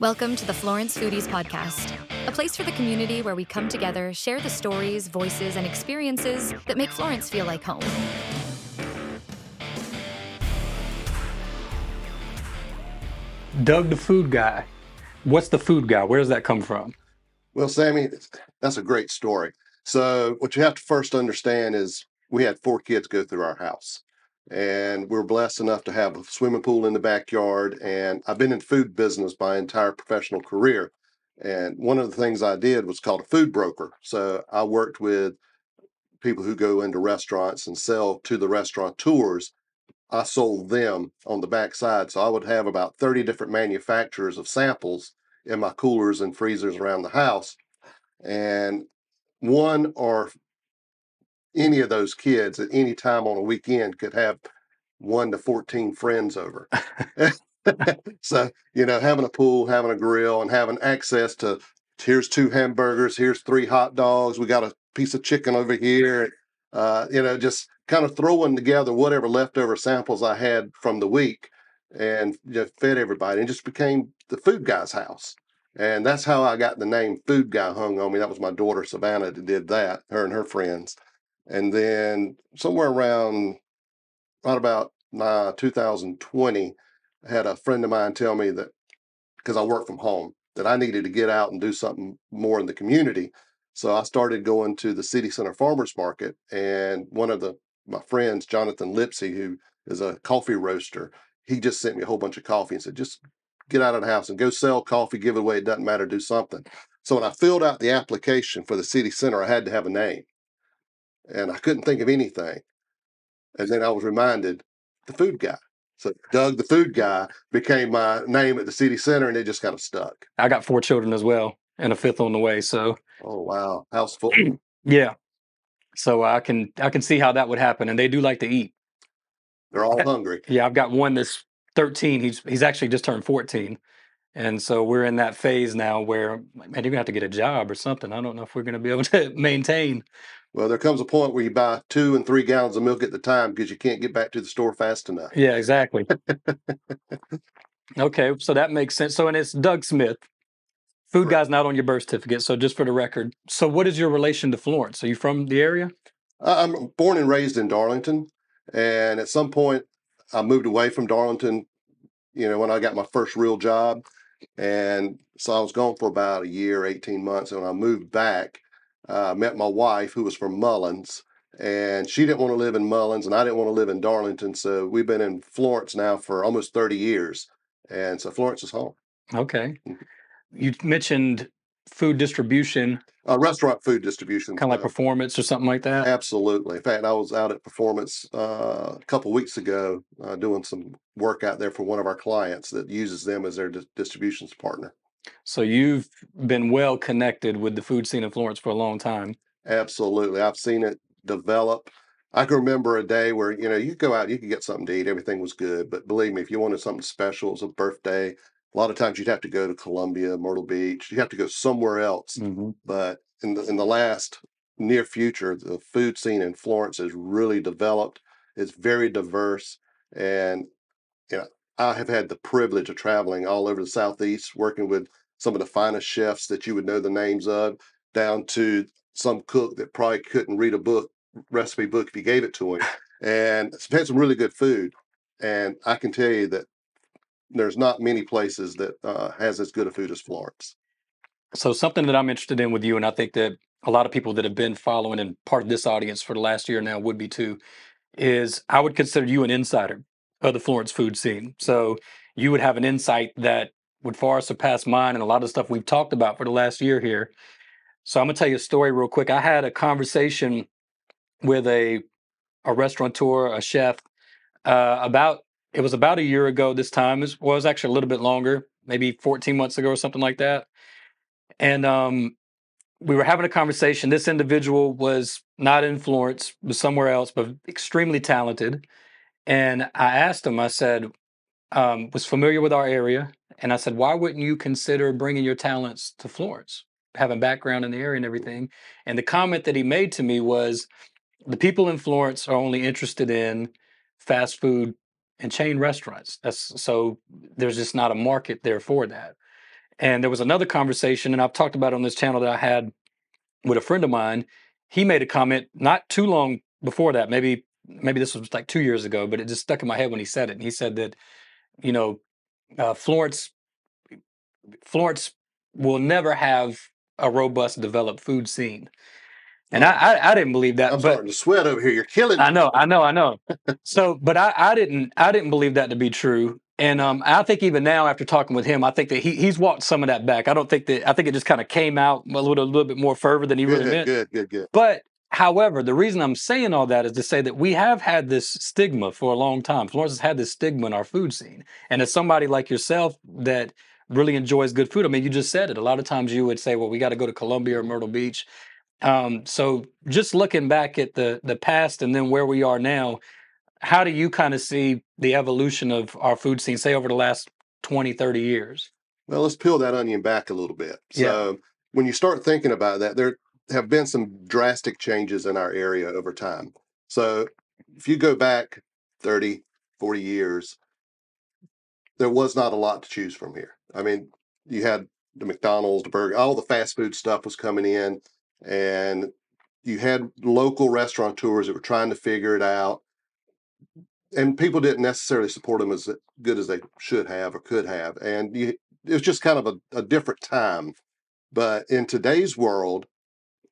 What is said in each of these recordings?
Welcome to the Florence Foodies podcast, a place for the community where we come together, share the stories, voices, and experiences that make Florence feel like home. Doug the food guy. What's the food guy? Where does that come from? Well, Sammy, that's a great story. So, what you have to first understand is we had 4 kids go through our house, and we're blessed enough to have a swimming pool in the backyard. And I've been in food business my entire professional career. And one of the things I did was called a food broker. So, I worked with people who go into restaurants and sell to the restaurateurs. I sold them on the backside. So, I would have about 30 different manufacturers of samples in my coolers and freezers around the house. And one or any of those kids at any time on a weekend could have 1 to 14 friends over. So, having a pool, having a grill, and having access to here's 2 hamburgers, here's 3 hot dogs, we got a piece of chicken over here, just kind of throwing together whatever leftover samples I had from the week and just fed everybody and just became the food guy's house. And that's how I got the name Food Guy hung on me. That was my daughter Savannah that did that, her and her friends. And then somewhere around right about 2020, I had a friend of mine tell me that because I work from home, that I needed to get out and do something more in the community. So I started going to the city center farmers market, and one of my friends, Jonathan Lipsy, who is a coffee roaster, he just sent me a whole bunch of coffee and said, just get out of the house and go sell coffee, give it away. It doesn't matter, do something. So when I filled out the application for the city center, I had to have a name, and I couldn't think of anything. And then I was reminded the food guy. So Doug, the food guy, became my name at the city center, and it just kind of stuck. I got 4 children as well, and a 5th on the way. So, Oh wow, house full. yeah. So I can see how that would happen, and they do like to eat. They're all hungry. Yeah, I've got one that's 13. He's actually just turned 14, and so we're in that phase now where, man, you're gonna have to get a job or something. I don't know if we're gonna be able to maintain. Well, there comes a point where you buy 2 and 3 gallons of milk at the time because you can't get back to the store fast enough. Yeah, exactly. Okay, so that makes sense. So, and it's Doug Smith. Food Correct. guy's not on your birth certificate. So, just for the record, so what is your relation to Florence? Are you from the area? I'm born and raised in Darlington, and at some point, I moved away from Darlington. When I got my first real job, and so I was gone for about a year, 18 months. And when I moved back, met my wife, who was from Mullins, and she didn't want to live in Mullins, and I didn't want to live in Darlington. So we've been in Florence now for almost 30 years, and so Florence is home. Okay. You mentioned food distribution, Restaurant food distribution. kind of like Performance or something like that. Absolutely. In fact, I was out at Performance a couple weeks ago doing some work out there for one of our clients that uses them as their distributions partner. So you've been well connected with the food scene in Florence for a long time. Absolutely. I've seen it develop. I can remember a day where, you could go out, you could get something to eat, everything was good. But believe me, if you wanted something special, it was a birthday, a lot of times you'd have to go to Columbia, Myrtle Beach, you have to go somewhere else. Mm-hmm. But in the last near future, the food scene in Florence has really developed. It's very diverse. And, you know, I have had the privilege of traveling all over the Southeast, working with some of the finest chefs that you would know the names of, down to some cook that probably couldn't read a recipe book if you gave it to him. And it's had some really good food. And I can tell you that there's not many places that has as good a food as Florence. So something that I'm interested in with you, and I think that a lot of people that have been following and part of this audience for the last year now would be too, is I would consider you an insider of the Florence food scene. So you would have an insight that would far surpass mine and a lot of the stuff we've talked about for the last year here. So I'm gonna tell you a story real quick. I had a conversation with a restaurateur, a chef, about it was about a year ago this time. It was actually a little bit longer, maybe 14 months ago or something like that. And we were having a conversation. This individual was not in Florence, was somewhere else, but extremely talented. And I asked him, I said, was familiar with our area. And I said, why wouldn't you consider bringing your talents to Florence, having background in the area and everything? And the comment that he made to me was, the people in Florence are only interested in fast food and chain restaurants. So there's just not a market there for that. And there was another conversation, and I've talked about it on this channel that I had with a friend of mine. He made a comment not too long before that, maybe this was like 2 years ago, but it just stuck in my head when he said it. And he said that, you know, Florence will never have a robust, developed food scene. And Oh, I didn't believe that, I'm but starting to sweat over here. You're killing me. I know. So, but I didn't believe that to be true. And I think even now, after talking with him, I think that he's walked some of that back. I think it just kind of came out with a little bit more fervor than he really Good, meant. good. But however, the reason I'm saying all that is to say that we have had this stigma for a long time. Florence has had this stigma in our food scene. And as somebody like yourself that really enjoys good food, I mean, you just said it. A lot of times you would say, well, we got to go to Columbia or Myrtle Beach. So just looking back at the past and then where we are now, how do you kind of see the evolution of our food scene, say over the last 20, 30 years? Well, let's peel that onion back a little bit. Yeah. So when you start thinking about that, there have been some drastic changes in our area over time. So if you go back 30, 40 years, there was not a lot to choose from here. I mean, you had the McDonald's, the burger, all the fast food stuff was coming in, and you had local restaurateurs that were trying to figure it out. And people didn't necessarily support them as good as they should have or could have. And it was just kind of a different time. But in today's world,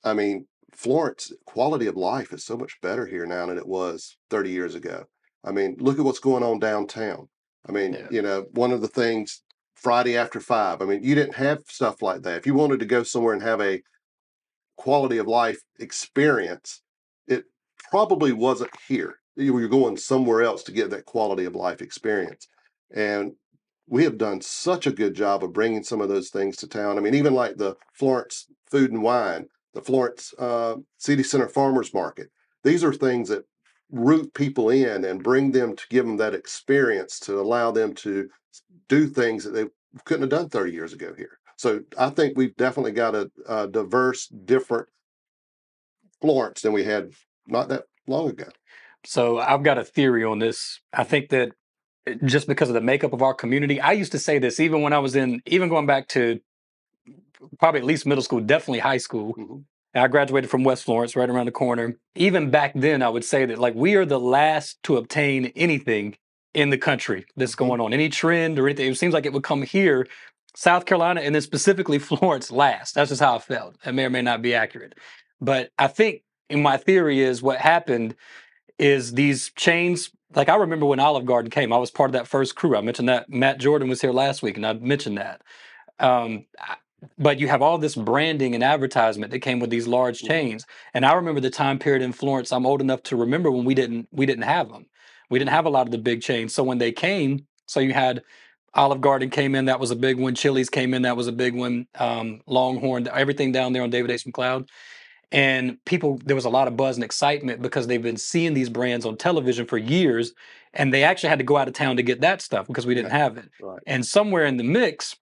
I mean, Florence quality of life is so much better here now than it was 30 years ago. I mean, look at what's going on downtown. I mean, Yeah. one of the things Friday after 5, I mean, you didn't have stuff like that. If you wanted to go somewhere and have a quality of life experience, it probably wasn't here. You're going somewhere else to get that quality of life experience. And we have done such a good job of bringing some of those things to town. I mean, even like the Florence Food and Wine, the Florence City Center Farmers Market. These are things that root people in and bring them to give them that experience to allow them to do things that they couldn't have done 30 years ago here. So I think we've definitely got a diverse, different Florence than we had not that long ago. So I've got a theory on this. I think that just because of the makeup of our community, I used to say this even when I was even going back to probably at least middle school, definitely high school. Mhm. I graduated from West Florence, right around the corner. Even back then, I would say that like we are the last to obtain anything in the country that's Mhm. going on, any trend or anything. It seems like it would come here, South Carolina, and then specifically Florence last. That's just how I felt. That may or may not be accurate. But I think in my theory is what happened is these chains. Like I remember when Olive Garden came, I was part of that first crew. I mentioned that Matt Jordan was here last week, and I mentioned that. But you have all this branding and advertisement that came with these large Mhm. chains. And I remember the time period in Florence. I'm old enough to remember when we didn't have them. We didn't have a lot of the big chains. So when they came, so you had Olive Garden came in, that was a big one. Chili's came in, that was a big one. Longhorn, everything down there on David H. McLeod. And people, there was a lot of buzz and excitement because they've been seeing these brands on television for years, and they actually had to go out of town to get that stuff because we didn't Yeah, have it. right. And somewhere in the mix,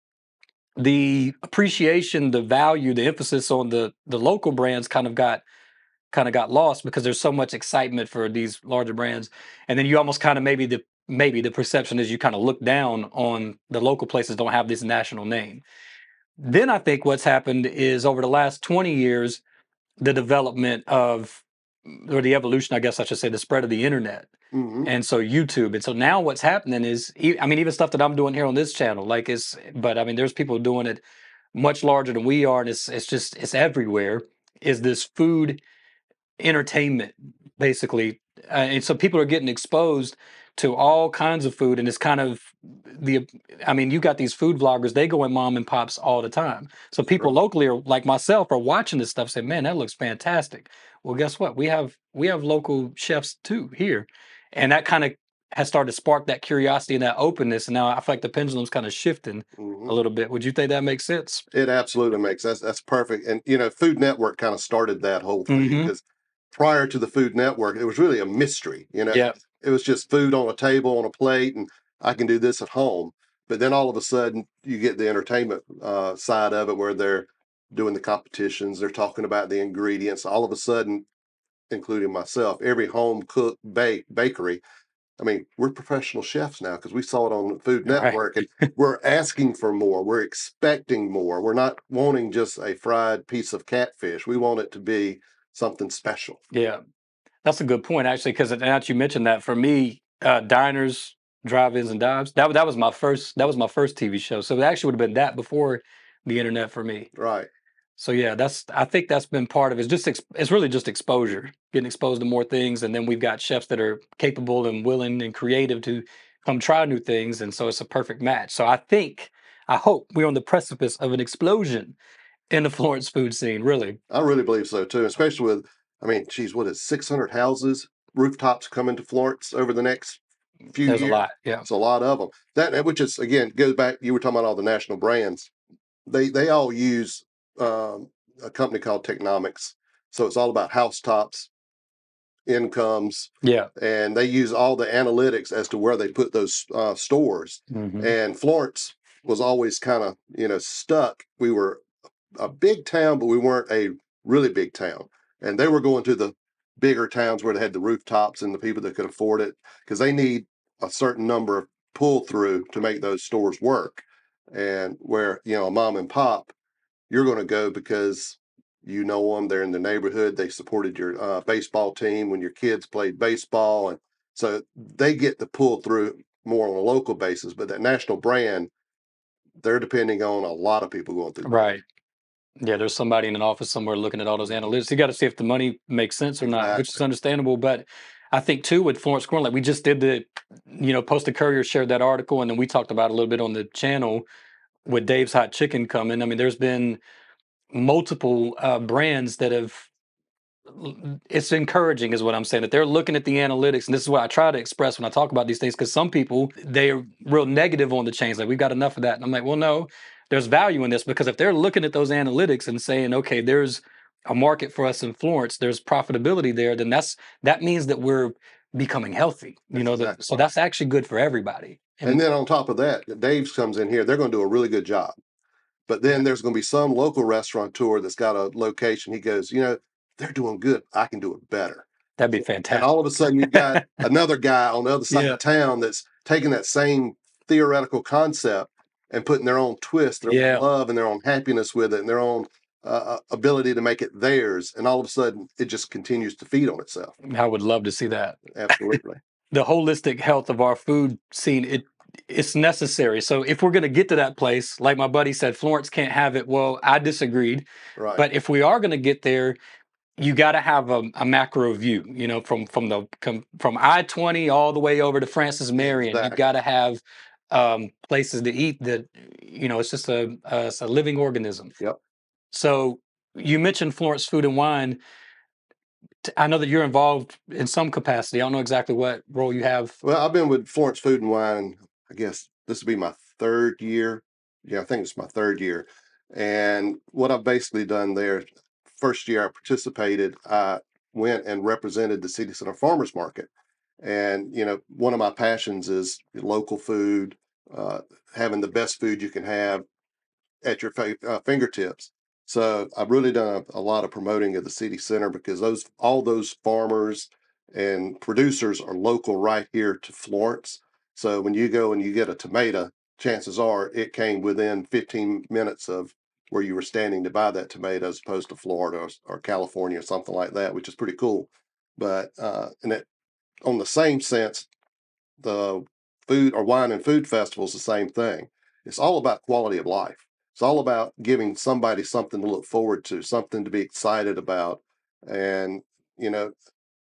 the appreciation, the value, the emphasis on the local brands kind of got lost because there's so much excitement for these larger brands, and then you almost kind of maybe the perception is you kind of look down on the local places don't have this national name. Then I think what's happened is over the last 20 years, the development of or the evolution, I guess I should say, the spread of the internet. Hmm. And so YouTube. And so now what's happening is, I mean, even stuff that I'm doing here on this channel, like but I mean, there's people doing it much larger than we are. And it's everywhere is this food entertainment basically, and so people are getting exposed to all kinds of food, and it's kind of the I mean, you got these food vloggers, they go in mom and pops all the time, so That's people right. locally are like myself are watching this stuff, say, man, that looks fantastic. Well, guess what, we have local chefs too here, and that kind of has started to spark that curiosity and that openness, and now I feel like the pendulum's kind of shifting Hmm. a little bit. Would you think that makes sense? It absolutely makes sense. That's perfect. And Food Network kind of started that whole thing Mm-hmm. because prior to the Food Network, it was really a mystery. Yeah. It was just food on a table on a plate, and I can do this at home. But then all of a sudden, you get the entertainment side of it, where they're doing the competitions, they're talking about the ingredients. All of a sudden, including myself, every home cooked bakery I mean, we're professional chefs now because we saw it on the Food Right. Network, and we're asking for more. We're expecting more. We're not wanting just a fried piece of catfish. We want it to be something special. Yeah. That's a good point, actually, because now that you mentioned that, for me, diners, drive-ins, and dives, that was my first TV show. So it actually would have been that before the internet for me. Right. So yeah, I think that's been part of it. It's just it's really just exposure, getting exposed to more things, and then we've got chefs that are capable and willing and creative to come try new things, and so it's a perfect match. So I hope we're on the precipice of an explosion in the Florence food scene. Really, I really believe so too, especially with, I mean, geez, what is 600 houses, rooftops coming to Florence over the next few there's a years? lot. Yeah, It's a lot of them. That which is again goes back. You were talking about all the national brands. They all use a company called Technomics, so it's all about housetops, incomes, yeah. and they use all the analytics as to where they put those stores. Hmm. And Florence was always kind of stuck. We were a big town, but we weren't a really big town. And they were going to the bigger towns where they had the rooftops and the people that could afford it because they need a certain number of pull through to make those stores work. And where, a mom and pop, you're going to go because you know them, they're in the neighborhood, they supported your baseball team when your kids played baseball. And so they get the pull through more on a local basis. But that national brand, they're depending on a lot of people going through there. Right. Yeah, there's somebody in an office somewhere looking at all those analytics. You got to see if the money makes sense or not, which is Exactly. understandable. But I think too with Florence Corn, like we just did Post Courier shared that article, and then we talked about it a little bit on the channel with Dave's Hot Chicken coming. I mean, there's been multiple brands that have. It's encouraging, is what I'm saying, that they're looking at the analytics, and this is what I try to express when I talk about these things. Because some people they're real negative on the chains, like we've got enough of that, and I'm like, well, no, there's value in this because if they're looking at those analytics and saying, okay, there's a market for us in Florence, there's profitability there, then that means that we're becoming healthy. That's exactly So right. that's actually good for everybody. And And then on top of that, Dave's comes in here, they're going to do a really good job. But yeah, then there's going to be some local restaurateur that's got a location. He goes, they're doing good. I can do it better. that'd be And all of a fantastic. sudden, you've got another guy on the other side Yeah, of town that's taking that same theoretical concept and putting their own twist, their own yeah, love, and their own happiness with it, and their own ability to make it theirs. And all of a sudden, it just continues to feed on itself. I would love to see that. Absolutely. The holistic health of our food scene, it's necessary. So if we're going to get to that place, like my buddy said, Florence can't have it. Well, I disagreed. Right. But if we are going to get there, you got to have a macro view. From I-20 all the way over to Francis Marion. You got Exactly. to have places to eat that. It's just it's a living organism. Yep. So you mentioned Florence Food and Wine. I know that you're involved in some capacity. I don't know exactly what role you have. Well, I've been with Florence Food and Wine, I guess this will be my third year. Yeah, I think it's my third year. And what I've basically done there, first year I participated, I went and represented the City Center Farmers Market. And, one of my passions is local food, uh, having the best food you can have at your fingertips. So I've really done a lot of promoting of the city center because all those farmers and producers are local right here to Florence. So when you go and you get a tomato, chances are it came within 15 minutes of where you were standing to buy that tomato, as opposed to Florida or California or something like that, which is pretty cool. But and it, on the same sense, the food or wine and food festival is the same thing. It's all about quality of life. It's all about giving somebody something to look forward to, something to be excited about. And, you know,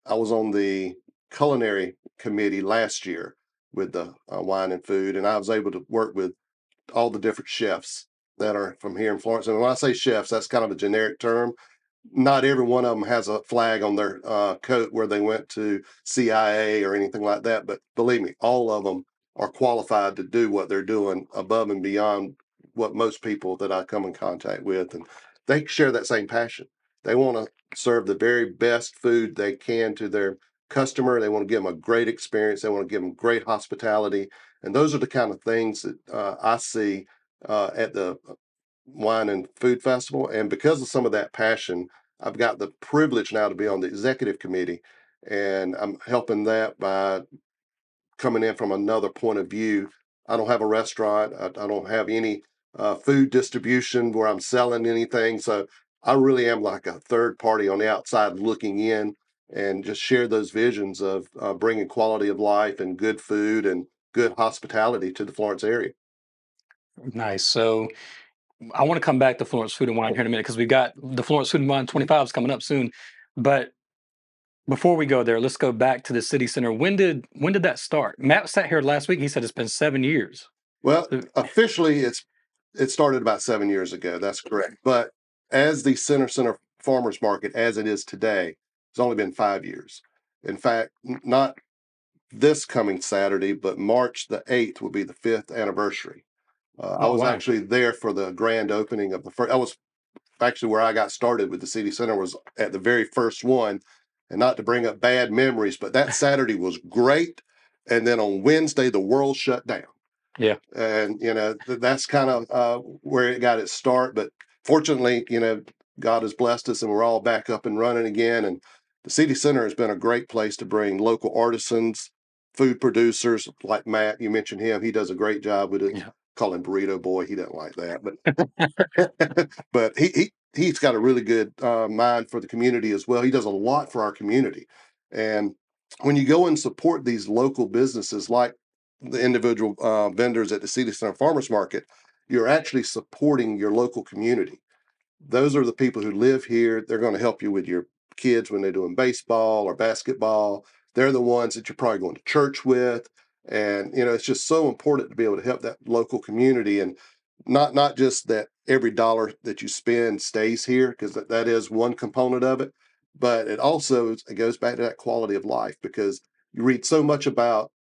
I was on the culinary committee last year with the wine and food, and I was able to work with all the different chefs that are from here in Florence. And when I say chefs, that's kind of a generic term. Not every one of them has a flag on their coat where they went to CIA or anything like that. But believe me, all of them are qualified to do what they're doing above and beyond what most people that I come in contact with. And they share that same passion. They want to serve the very best food they can to their customer. They want to give them a great experience. They want to give them great hospitality. And those are the kind of things that I see at the Wine and Food Festival. And because of some of that passion, I've got the privilege now to be on the executive committee, and I'm helping that by coming in from another point of view. I don't have a restaurant. I don't have any food distribution where I'm selling anything. So I really am like a third party on the outside looking in and just share those visions of bringing quality of life and good food and good hospitality to the Florence area. Nice. So I want to come back to Florence Food and Wine here in a minute because we got the Florence Food and Wine 25 is coming up soon. But before we go there, let's go back to the city center. When did that start? Matt sat here last week. He said it's been 7 years. Well, So- officially, it started about 7 years ago. That's correct. But as the center farmers market as it is today, it's only been 5 years. In fact, not this coming Saturday, but March the 8th will be the 5th anniversary. I Oh was wow. actually there for the grand opening of the first. I was actually where I got started with the city center was at the very first one. And not to bring up bad memories, but that Saturday was great. And then on Wednesday, the world shut down. Yeah. And that's kind of where it got its start. But fortunately, God has blessed us, and we're all back up and running again. And the city center has been a great place to bring local artisans, food producers like Matt. You mentioned him; he does a great job with it. Yeah. Call him Burrito Boy. He doesn't like that, but he's got a really good mind for the community as well. He does a lot for our community, and when you go and support these local businesses like the individual vendors at the City Center Farmers Market, you're actually supporting your local community. Those are the people who live here. They're going to help you with your kids when they're doing baseball or basketball. They're the ones that you're probably going to church with. And, it's just so important to be able to help that local community and not just that every dollar that you spend stays here, because that is one component of it, but it goes back to that quality of life because you read so much about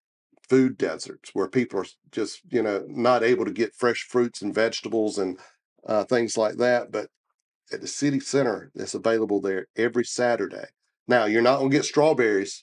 food deserts where people are just not able to get fresh fruits and vegetables and things like that. But at the city center, it's available there every Saturday. Now you're not going to get strawberries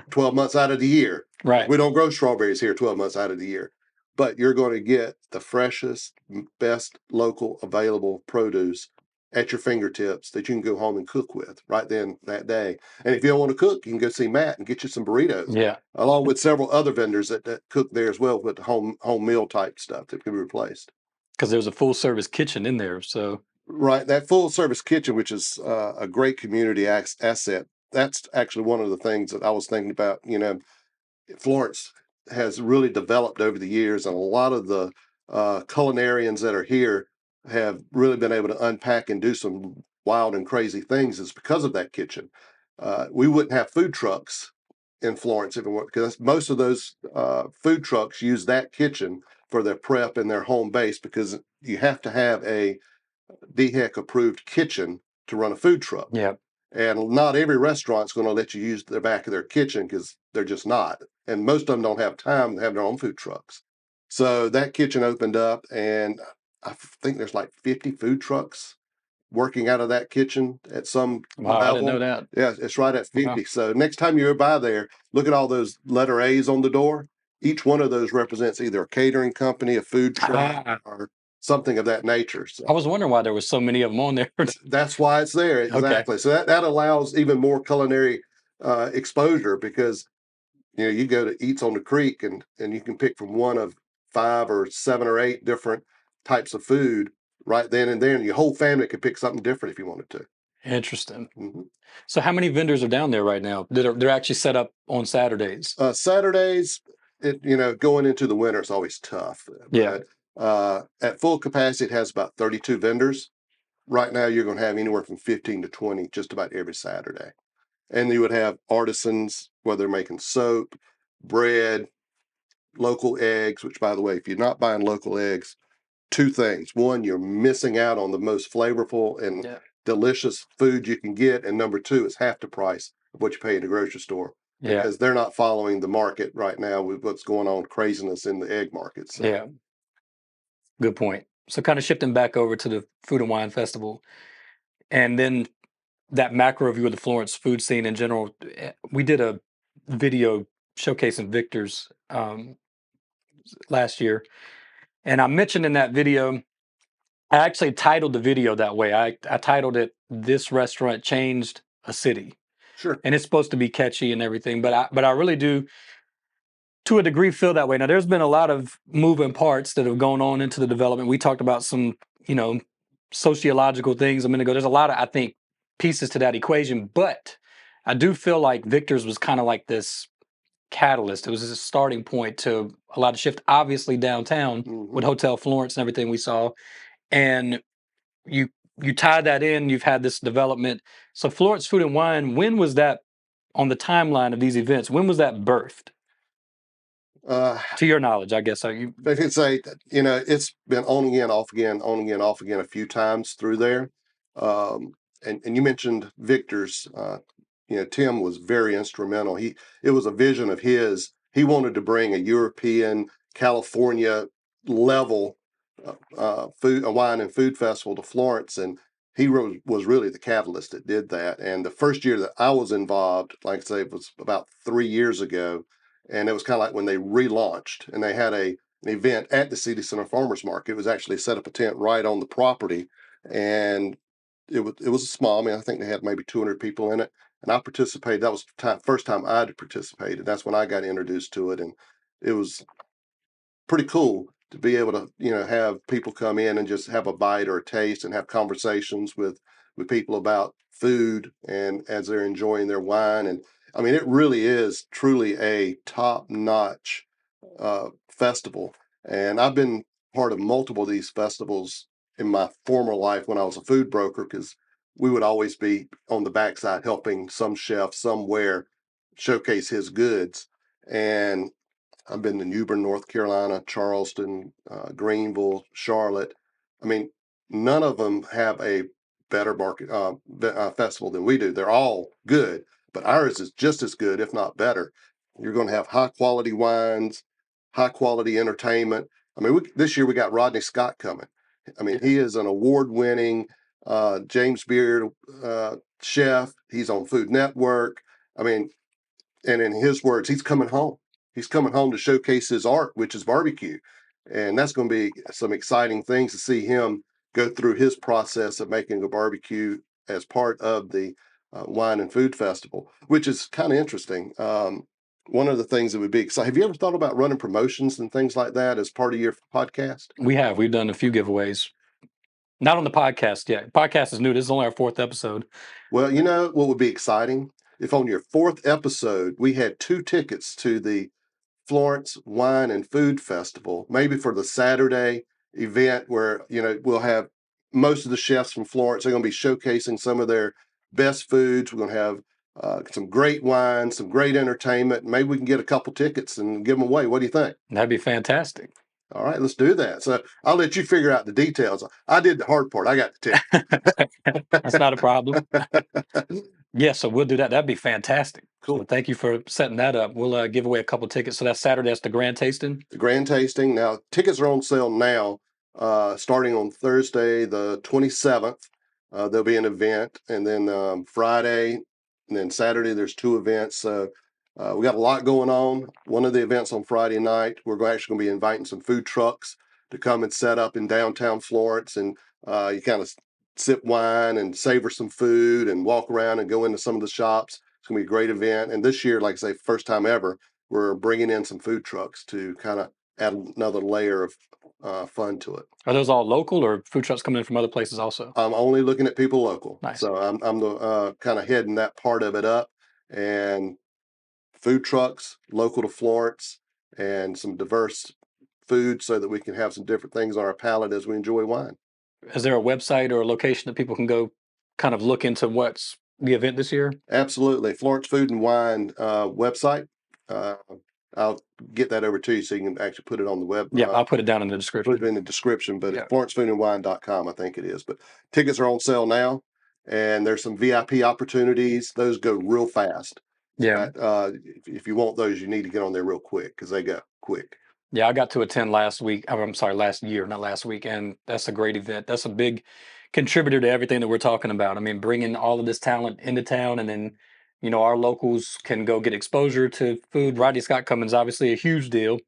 12 months out of the year. Right. We don't grow strawberries here 12 months out of the year, but you're going to get the freshest, best local available produce at your fingertips that you can go home and cook with right then that day. And if you don't want to cook, you can go see Matt and get you some burritos, Yeah. along with several other vendors that cook there as well with the home meal type stuff that can be replaced. Because there's a full service kitchen in there. So Right, that full service kitchen, which is a great community asset. That's actually one of the things that I was thinking about. Florence has really developed over the years, and a lot of the culinarians that are here have really been able to unpack and do some wild and crazy things. It's because of that kitchen. We wouldn't have food trucks in Florence if it weren't because most of those food trucks use that kitchen for their prep and their home base because you have to have a DHEC approved kitchen to run a food truck. yeah. And not every restaurant's going to let you use the back of their kitchen because they're just not. And most of them don't have time to have their own food trucks. So that kitchen opened up, and I think there's like 50 food trucks working out of that kitchen at some Wow, I didn't know level. that. Yeah, it's right at 50. Wow. So next time you're by there, look at all those letter A's on the door. Each one of those represents either a catering company, a food truck, Ah, or something of that nature. So I was wondering why there was so many of them on there. that's why it's there. Okay. Exactly. So that allows even more culinary exposure because you go to Eats on the Creek and you can pick from one of 5 or 7 or 8 different types of food right then and there, and your whole family could pick something different if you wanted to. Interesting. Mhm. So how many vendors are down there right now that they're actually set up on Saturdays? Saturdays, going into the winter is always tough. Yeah. But at full capacity, it has about 32 vendors. Right now, you're going to have anywhere from 15 to 20 just about every Saturday. And you would have artisans, whether they're making soap, bread, local eggs, which, by the way, if you're not buying local eggs, 2 things. One, you're missing out on the most flavorful and Yeah. delicious food you can get. And number 2, it's half the price of what you pay in the grocery store Yeah. because they're not following the market right now with what's going on, craziness in the egg market. So, Yeah. Good point. So kind of shifting back over to the Food and Wine Festival, and then that macro view of the Florence food scene in general. We did a video showcasing Victor's last year, and I mentioned in that video, I actually titled the video that way. I titled it "This Restaurant Changed a City," sure. and it's supposed to be catchy and everything, but I really do. to a degree feel that way. Now, there's been a lot of moving parts that have gone on into the development. We talked about some, sociological things a minute ago. There's a lot of, I think, pieces to that equation, but I do feel like Victor's was kind of like this catalyst. It was a starting point to a lot of shift, obviously downtown with Hotel Florence and everything we saw. And you tie that in, you've had this development. So Florence Food and Wine, when was that on the timeline of these events? When was that birthed? To your knowledge, I guess. I could say that, it's been on again, off again, on again, off again a few times through there. And you mentioned Victor's. Tim was very instrumental. It was a vision of his. He wanted to bring a European, California level food, a wine and food festival to Florence, and he was really the catalyst that did that. And the first year that I was involved, like I say, it was about 3 years ago, and it was kind of like when they relaunched, and they had an event at the City Center Farmers Market. It was actually set up a tent right on the property, and it was a small. I mean, I think they had maybe 200 people in it, and I participated. That was the first time I'd participated. That's when I got introduced to it, and it was pretty cool to be able to have people come in and just have a bite or a taste and have conversations with people about food and as they're enjoying their wine. And I mean, it really is truly a top-notch festival. And I've been part of multiple of these festivals in my former life when I was a food broker, because we would always be on the backside helping some chef somewhere showcase his goods. And I've been to Newbern, North Carolina, Charleston, Greenville, Charlotte. I mean, none of them have a better market festival than we do. They're all good, but ours is just as good, if not better. You're going to have high quality wines, high quality entertainment. I mean, this year we got Rodney Scott coming. I mean, he is an award winning James Beard chef. He's on Food Network. I mean, and in his words, he's coming home. He's coming home to showcase his art, which is barbecue. And that's going to be some exciting things to see him go through his process of making a barbecue as part of the Wine and Food Festival, which is kind of interesting. One of the things that would be exciting. Have you ever thought about running promotions and things like that as part of your podcast? We've done a few giveaways. Not on the podcast yet. Podcast is new. This is only our 4th episode. Well, you know what would be exciting? If on your 4th episode, we had 2 tickets to the Florence Wine and Food Festival, maybe for the Saturday event where, we'll have most of the chefs from Florence. They're going to be showcasing some of their best foods. We're going to have some great wine, some great entertainment. Maybe we can get a couple tickets and give them away. What do you think? That'd be fantastic. All right, let's do that. So I'll let you figure out the details. I did the hard part. I got the ticket. That's not a problem. Yeah, so we'll do that. That'd be fantastic. Cool. So thank you for setting that up. We'll give away a couple tickets. So that's Saturday. That's the grand tasting. The grand tasting. Now, tickets are on sale now, starting on Thursday, the 27th. There'll be an event, and then Friday, and then Saturday, there's 2 events. So we got a lot going on. One of the events on Friday night, we're actually going to be inviting some food trucks to come and set up in downtown Florence, and you kind of sip wine and savor some food and walk around and go into some of the shops. It's going to be a great event. And this year, like I say, first time ever, we're bringing in some food trucks to kind of add another layer of fun to it. Are those all local or food trucks coming in from other places also? I'm only looking at people local. Nice. So I'm the kind of heading that part of it up, and food trucks local to Florence and some diverse food so that we can have some different things on our palate as we enjoy wine. Is there a website or a location that people can go kind of look into what's the event this year? Absolutely. Florence Food and Wine website. I'll get that over to you so you can actually put it on the web. Yeah, I'll put it down in the description. Put it in the description, but FlorenceFoodandWine.com, I think it is. But tickets are on sale now, and there's some VIP opportunities. Those go real fast. Yeah. If you want those, you need to get on there real quick because they go quick. Yeah, I got to attend last year, not last week, and that's a great event. That's a big contributor to everything that we're talking about. I mean, bringing all of this talent into town, and then, our locals can go get exposure to food. Rodney Scott coming is obviously a huge deal.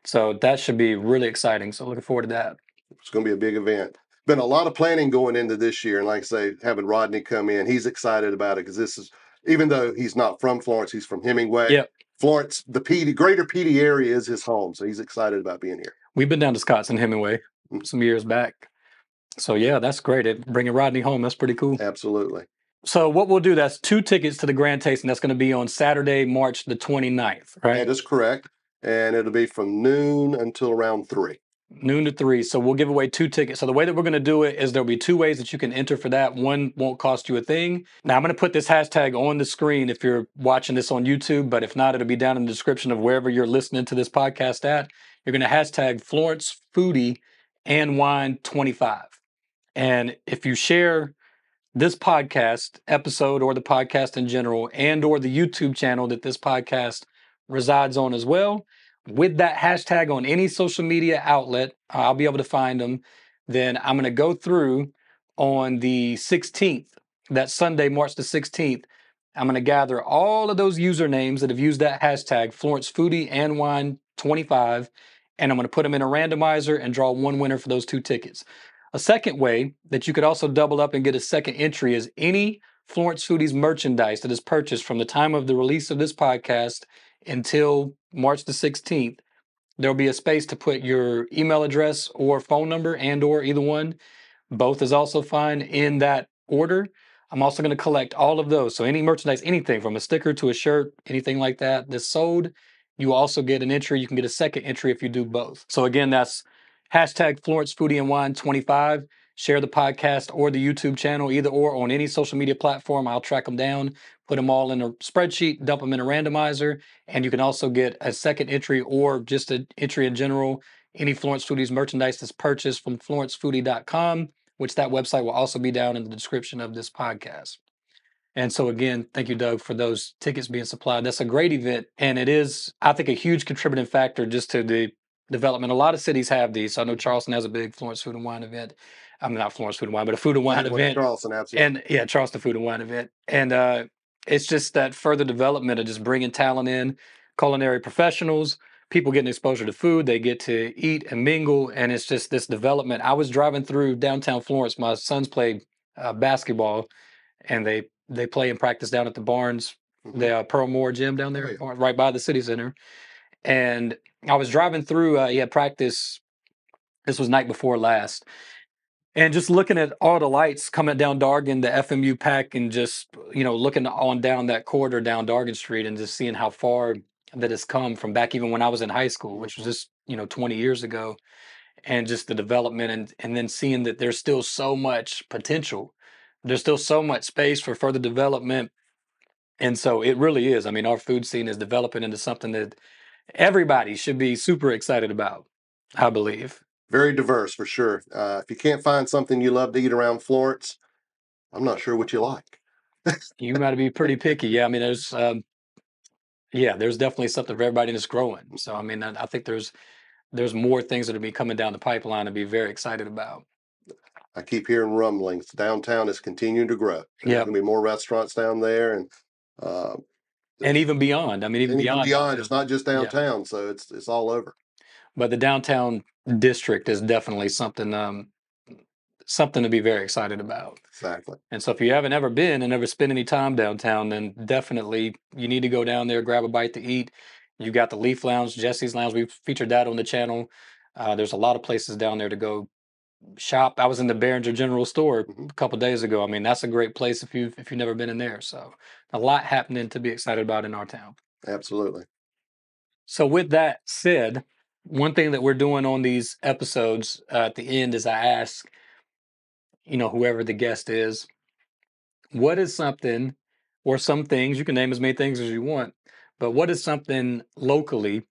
So that should be really exciting. So looking forward to that. It's going to be a big event. Been a lot of planning going into this year. And like I say, having Rodney come in, he's excited about it because this is, even though he's not from Florence, he's from Hemingway. Yep. Florence, the greater PD area is his home, so he's excited about being here. We've been down to Scott's and Hemingway some years back. So yeah, that's great. Bringing Rodney home, that's pretty cool. Absolutely. So what we'll do, that's 2 tickets to the Grand Tasting. That's going to be on Saturday, March the 29th, right? That is correct. And it'll be from noon until around 3. Noon to 3. So we'll give away 2 tickets. So the way that we're going to do it is there'll be 2 ways that you can enter for that. One won't cost you a thing. Now I'm going to put this hashtag on the screen if you're watching this on YouTube, but if not, it'll be down in the description of wherever you're listening to this podcast at. You're going to hashtag Florence Foodie and Wine 25. And if you share this podcast episode or the podcast in general and or the YouTube channel that this podcast resides on as well, with that hashtag on any social media outlet, I'll be able to find them. Then I'm going to go through on the 16th, that Sunday, March the 16th. I'm going to gather all of those usernames that have used that hashtag, Florence Foodie and Wine 25, and I'm going to put them in a randomizer and draw one winner for those 2 tickets. A second way that you could also double up and get a second entry is any Florence Foodies merchandise that is purchased from the time of the release of this podcast until March the 16th. There'll be a space to put your email address or phone number and or either one. Both is also fine in that order. I'm also going to collect all of those. So any merchandise, anything from a sticker to a shirt, anything like that that's sold, you also get an entry. You can get a second entry if you do both. So again, that's hashtag Florence Foodie and Wine 25. Share the podcast or the YouTube channel, either or on any social media platform. I'll track them down, put them all in a spreadsheet, dump them in a randomizer, and you can also get a second entry or just an entry in general. Any Florence Foodies merchandise that's purchased from florencefoodie.com, which that website will also be down in the description of this podcast. And so again, thank you, Doug, for those tickets being supplied. That's a great event. And it is, I think, a huge contributing factor just to the development. A lot of cities have these. So I know Charleston has a big Florence Food and Wine event. I mean, not Florence Food and Wine, but a food and wine event. Charleston, absolutely. And yeah, Charleston Food and Wine event. And it's just that further development of just bringing talent in, culinary professionals, people getting exposure to food. They get to eat and mingle. And it's just this development. I was driving through downtown Florence. My sons played basketball, and they play and practice down at the Barnes, the Pearl Moore gym down there, right by the city center. And I was driving through, practice. This was night before last. And just looking at all the lights coming down Dargan, the FMU pack, and just, looking on down that corridor down Dargan Street and just seeing how far that has come from back even when I was in high school, which was just, 20 years ago. And just the development and then seeing that there's still so much potential. There's still so much space for further development. And so it really is. I mean, our food scene is developing into something that everybody should be super excited about, I believe. Very diverse, for sure. If you can't find something you love to eat around Florence, I'm not sure what you like. You got to be pretty picky. Yeah, I mean, there's definitely something for everybody that's growing. So, I mean, I think there's more things that will be coming down the pipeline to be very excited about. I keep hearing rumblings. Downtown is continuing to grow. There's going to be more restaurants down there, and even beyond. I mean, even beyond. It's not just downtown, so it's all over. But the downtown district is definitely something to be very excited about. Exactly. And so if you haven't ever been and never spent any time downtown, then definitely you need to go down there, grab a bite to eat. You got the Leaf Lounge, Jesse's Lounge. We've featured that on the channel. There's a lot of places down there to go shop. I was in the Behringer General Store a couple of days ago. I mean, that's a great place if you've never been in there. So a lot happening to be excited about in our town. Absolutely. So with that said, one thing that we're doing on these episodes at the end is I ask, whoever the guest is, what is something or some things, you can name as many things as you want, but what is something locally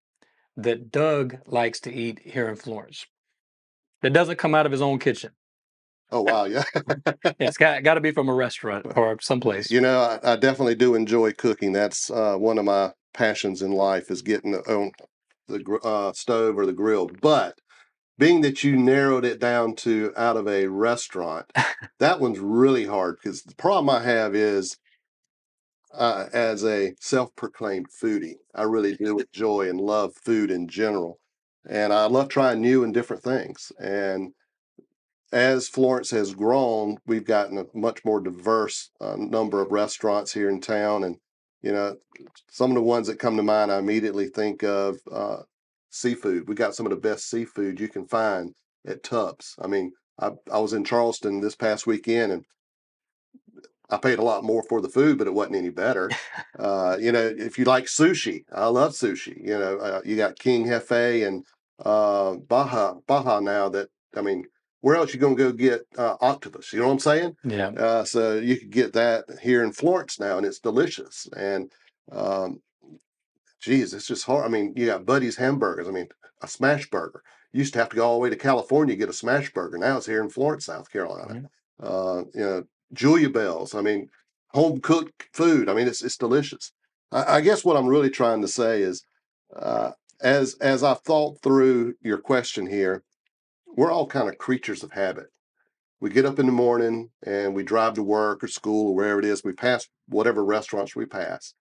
that Doug likes to eat here in Florence that doesn't come out of his own kitchen? Oh, wow. Yeah. It's got to be from a restaurant or someplace. I definitely do enjoy cooking. That's one of my passions in life, is getting on the stove or the grill. But being that you narrowed it down to out of a restaurant, that one's really hard, because the problem I have is, as a self-proclaimed foodie, I really do enjoy and love food in general. And I love trying new and different things. And as Florence has grown, we've gotten a much more diverse number of restaurants here in town. And, You know, some of the ones that come to mind, I immediately think of seafood. We got some of the best seafood you can find at Tubbs. I mean, I was in Charleston this past weekend, and I paid a lot more for the food, but it wasn't any better. If you like sushi, I love sushi. You got King Hefe and Baja now. That I mean, where else you gonna go get octopus? You know what I'm saying? Yeah. So you could get that here in Florence now, and it's delicious. And um, geez, it's just hard. I mean, you got Buddy's hamburgers. I mean, a smash burger. You used to have to go all the way to California to get a smash burger. Now it's here in Florence, South Carolina. Mhm. You know, Julia Bells. I mean, home cooked food. I mean, it's delicious. I guess what I'm really trying to say is, uh, as I've thought through your question here, we're all kind of creatures of habit. We get up in the morning and we drive to work or school or wherever it is. We pass whatever restaurants we pass,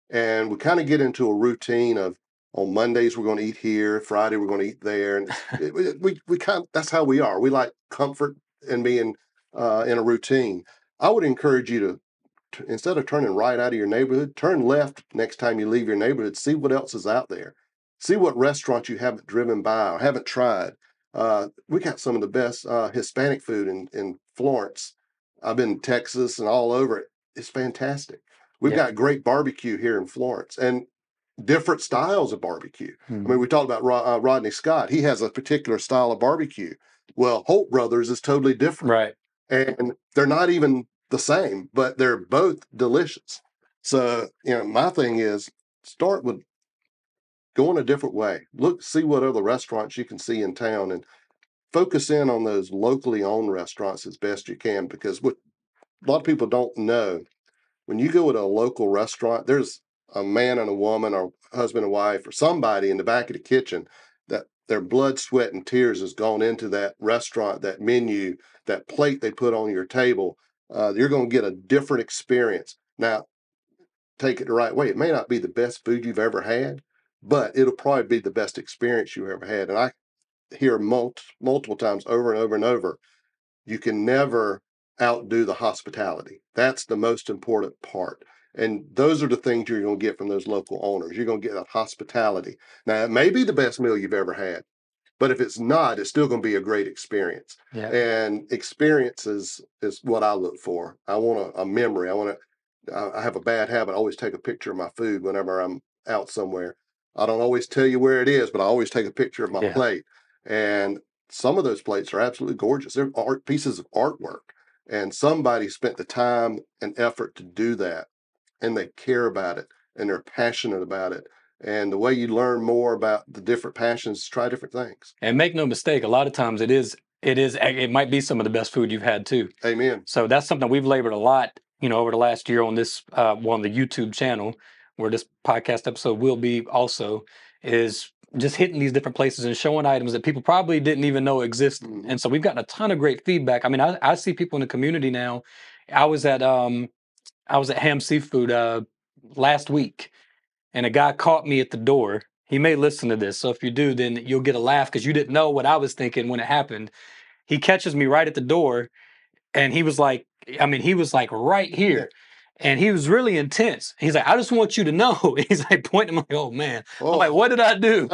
and we kind of get into a routine of on Mondays we're going to eat here, Friday we're going to eat there, and we kind of, that's how we are. We like comfort and being in a routine. I would encourage you to instead of turning right out of your neighborhood, turn left next time you leave your neighborhood. See what else is out there. See what restaurants you haven't driven by or haven't tried. We got some of the best Hispanic food in Florence. I've been in Texas and all over it. It's fantastic. We've Yeah. got great barbecue here in Florence and different styles of barbecue. I Mhm. mean, we talked about Rodney Scott. He has a particular style of barbecue. Well, Holt Brothers is totally different. Right. And they're not even the same, but they're both delicious. So, my thing is start with going a different way. Look, see what other restaurants you can see in town and focus in on those locally owned restaurants as best you can because what a lot of people don't know when you go to a local restaurant, there's a man and a woman or husband and wife or somebody in the back of the kitchen that their blood, sweat, and tears has gone into that restaurant, that menu, that plate they put on your table. You're going to get a different experience. Now, take it the right way. It may not be the best food you've ever had, but it'll probably be the best experience you ever had. And I hear multiple times over and over and over you can never outdo the hospitality. That's the most important part. And those are the things you're going to get from those local owners. You're going to get that hospitality. Now, it may be the best meal you've ever had, but if it's not, it's still going to be a great experience. Yeah. And experience is what I look for. I want a memory. I have a bad habit. I always take a picture of my food whenever I'm out somewhere. I don't always tell you where it is, but I always take a picture of my Yeah. plate. And some of those plates are absolutely gorgeous. They're art pieces of artwork. And somebody spent the time and effort to do that. And they care about it and they're passionate about it. And the way you learn more about the different passions, try different things. And make no mistake, a lot of times it might be some of the best food you've had too. Amen. So that's something we've labored a lot, over the last year on this on the YouTube channel, where this podcast episode will be also, is just hitting these different places and showing items that people probably didn't even know existed. Mhm. And so we've gotten a ton of great feedback. I mean, I see people in the community now. I was at Ham Seafood last week, and a guy caught me at the door. He may listen to this, so if you do, then you'll get a laugh because you didn't know what I was thinking when it happened. He catches me right at the door, and he was like, he was like right Yeah. here. And he was really intense. He's like, I just want you to know. He's like pointing. I'm like, oh man. I'm like, Oh, what did I do?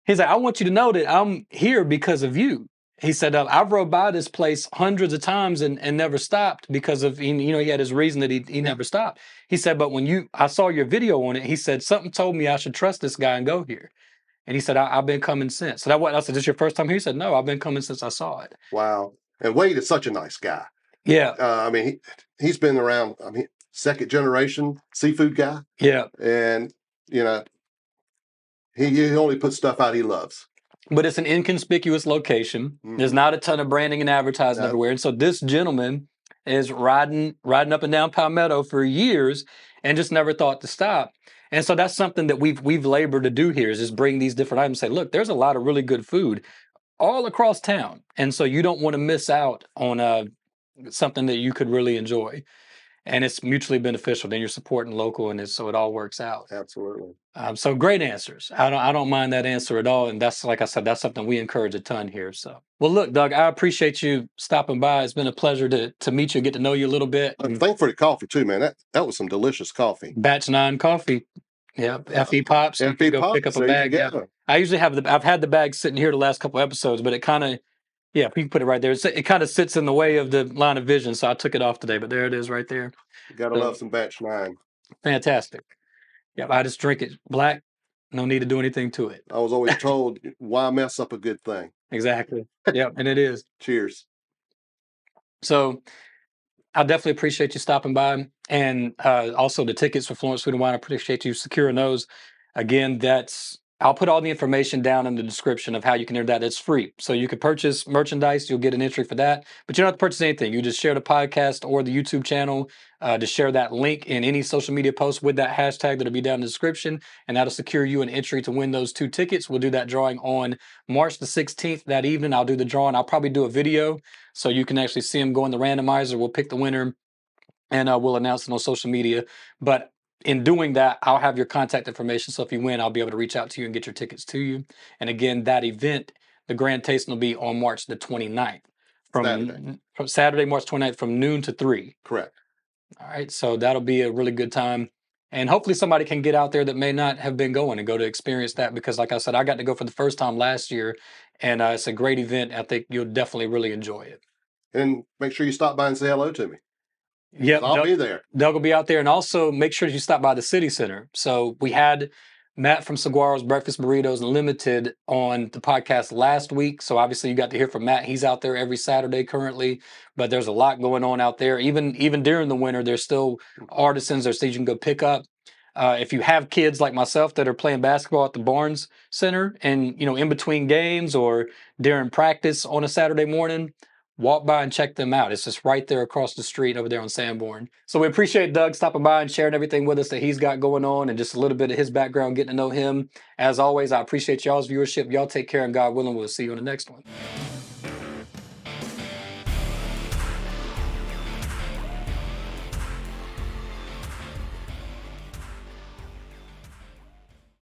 He's like, I want you to know that I'm here because of you. He said, I've rode by this place hundreds of times and never stopped because of, he had his reason that he yeah. never stopped. He said, but when I saw your video on it, he said, something told me I should trust this guy and go here. And he said, I've been coming since. So I said, this your first time here? He said, no, I've been coming since I saw it. Wow. And Wade is such a nice guy. Yeah. I mean, he's been around, second generation seafood guy. Yeah. And, he only puts stuff out he loves. But it's an inconspicuous location. There's Mhm. not a ton of branding and advertising No. everywhere. And so this gentleman is riding up and down Palmetto for years and just never thought to stop. And so that's something that we've labored to do here, is just bring these different items and say, look, there's a lot of really good food all across town. And so you don't want to miss out on something that you could really enjoy. and it's mutually beneficial. Then you're supporting local, and so it all works out. Absolutely. So great answers. I don't mind that answer at all, and that's, like I said, that's something we encourage a ton here. So, well, look, Doug, I appreciate you stopping by. It's been a pleasure to meet you, get to know you a little bit. Thank for the coffee too, man. That was some delicious coffee. Batch 9 coffee. Yeah, FE Pops. You can FE go Pops, pick up a there you bag. Yeah. go. I usually I've had the bag sitting here the last couple episodes, but it kind of, yeah, you can put it right there. It kind of sits in the way of the line of vision, so I took it off today, but there it is right there. Gotta So, love some batch 9. fantastic. Yeah, I just drink it black. No need to do anything to it. I was always told, why mess up a good thing? Exactly. Yeah, and it is. Cheers. So I definitely appreciate you stopping by, and also the tickets for Florence Food and Wine. I appreciate you securing those. Again, I'll put all the information down in the description of how you can enter that. It's free, so you can purchase merchandise. You'll get an entry for that, but you don't have to purchase anything. You just share the podcast or the YouTube channel to share that link in any social media post with that hashtag that'll be down in the description, and that'll secure you an entry to win those 2 tickets. We'll do that drawing on March the 16th. That evening, I'll do the drawing. I'll probably do a video so you can actually see them go in the randomizer. We'll pick the winner, and we'll announce it on social media. But in doing that, I'll have your contact information. So if you win, I'll be able to reach out to you and get your tickets to you. And again, that event, the grand tasting, will be on March the 29th. From Saturday, March 29th, from noon to 3. Correct. All right. So that'll be a really good time. And hopefully somebody can get out there that may not have been going and go to experience that. Because like I said, I got to go for the first time last year. And it's a great event. I think you'll definitely really enjoy it. And make sure you stop by and say hello to me. Yep, I'll be there. Doug will be out there, and also make sure you stop by the City Center. So we had Matt from Saguaro's Breakfast Burritos Unlimited on the podcast last week. So obviously you got to hear from Matt. He's out there every Saturday currently, but there's a lot going on out there. Even during the winter, there's still artisans. There's things you can go pick up. If you have kids like myself that are playing basketball at the Barnes Center, and in between games or during practice on a Saturday morning, walk by and check them out. It's just right there across the street over there on Sanborn. So we appreciate Doug stopping by and sharing everything with us that he's got going on, and just a little bit of his background, getting to know him. As always, I appreciate y'all's viewership. Y'all take care, and God willing, we'll see you on the next one.